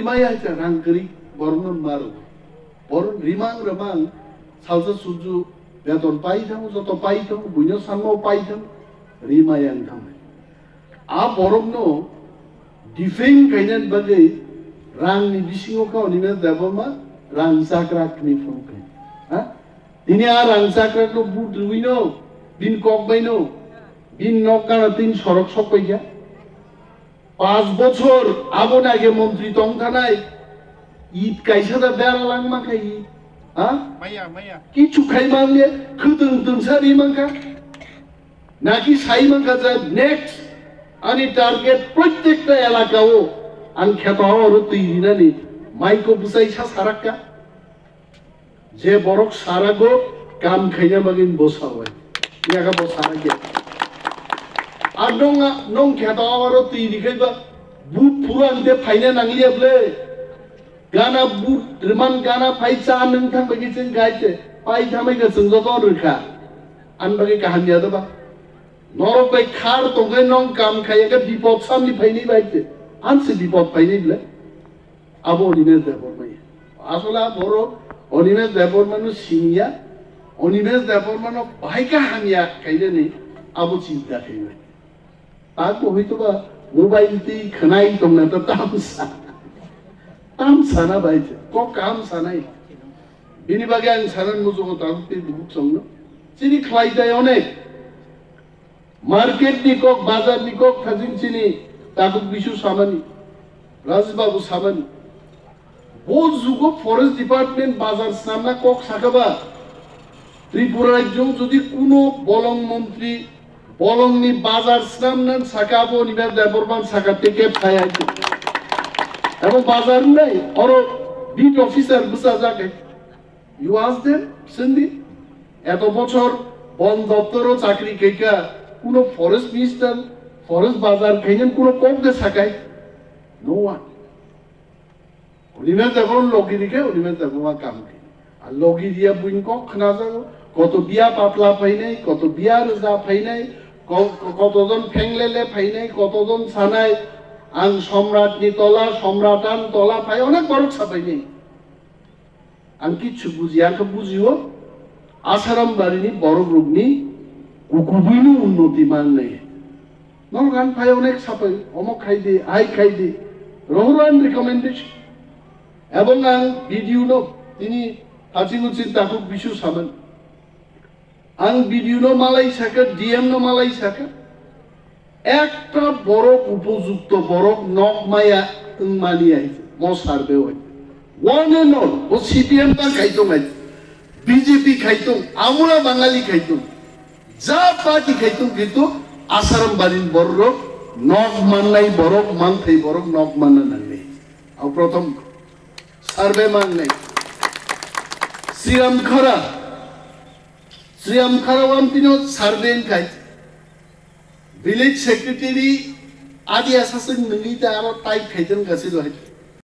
Maya rangkeri borong baru, borong rimang salsa suju beton pai tamu, joto pai tamu, bunyo samo pai tamu, rima yang tamu. A borong no defend kainan bagai rang ni bisingo kau ni mes dabama rang sakrak ni fungkai. Ha? Ini a rang sakrak no bud ruino, bin kok baino, bin nokkan tin sorok sok ya. 5 বছর আগুন আগে মন্ত্রী তংথানায় ঈদ কাইসাদা বেড়া লাংমা খাই হ্যাঁ কিছু খাই মানলে খুদুন তুনসারি মাঙ্কা নাকি সাই মাঙ্কা যা নেক্সট আনি টার্গেট প্রত্যেকটা এলাকাও আন খেত হওয়ার তৈরি নানি মাইকো বুঝাইছা সারাক্কা যে বরক সারাগো কাম খাইনা মাগিন বসা হয় ইয়াকা বসারা গে আর নং খেতা আবারও তৈরি খাইবা বুট পুরান দে ফাইনা নাংলিয়া বলে গানা বুট রিমান গানা ফাইছা নংথাং বাগিছেন গাইতে পাই থামাইগা जोंजो তো রখা আনবাগে কাহানিয়া দবা নরবাই খার তগে নং কাম খাইয়াগা বিপদ সামনি ফাইনি বাইতে আনছে বিপদ ফাইনি বলে আবো অনিমেষ দেবর মাই আসলে বড় অনিমেষ দেবর মানুষ সিনিয়া অনিমেষ দেবর মানুষ ভাইকা হানিয়া খাইলে নেই আবো চিন্তা খাইবে Aku itu bah mobile ti kenai tong nata tam sana baik, kok kam sana ini. Ini bagian sana musuh kota ti buk songno. Sini kelai day onek. Market ni kok, bazar ni kok, kajing sini takut bisu samani, Razbabu samani. Bos juga forest department bazar samna kok sakaba. Tripura jong jadi kuno bolong menteri bolong ni bazar snamnan sakabo ni ber deborban sakateke phayai এবং বাজার নাই আর beat officer বুঝা যাকে you us them Sindhi এত বছর বন দপ্তরও চাকরি কেকা কোন ফরেস্ট মিনিস্টার ফরেস্ট বাজার খাইনেন কোন কমতে সাকাই নো ওয়ান উনিমে দেবন লগিরিকে উনিমে দেবমা কাম কি আর লগিরিয়া বুইন কক খানা যাবো কত বিয়া পাতলা পাই নাই কত বিয়া রোজা পাই নাই কতজন ফেংলেলে পাই নাই কতজন সানাই আং সম্রাট নি তলা সম্রাটান তলা পাই অনেক বড় ছাপাই নেই আং কিচ্ছু বুঝি আংকে বুঝিও আসারাম বাড়িনি বড় রোগনি কুকুবিনু উন্নতি মান নেই নলগান পাই অনেক ছাপাই অমক খাই দে আই খাই দে রহরান রিকমেন্ডেশন এবং আং ভিডিও নো তিনি হাচিগুচিন তাকুক বিশু সামান আং ভিডিও নো মালাই সাকা ডিএম নো মালাই সাকা একটা বড় উপযুক্ত বড় নকমায়া মানি আইছে মসারবে হই ওয়ান এন্ড অল ও সিপিএম তা খাইতো নাই বিজেপি খাইতো আমরা বাঙালি খাইতো যা পার্টি খাইতো কিন্তু আসারাম বাড়ির বড় নক মানলাই বড় মান থাই বড় নক মানা নাই আর প্রথম সার্ভে মান নাই শ্রীরাম খারাওয়াম তিনো সার্ভে খাই ভিলেজ সেক্রেটারি আদি আসাসন নঙ্গিতা আর টাইপ খাইতেন গাছে হয়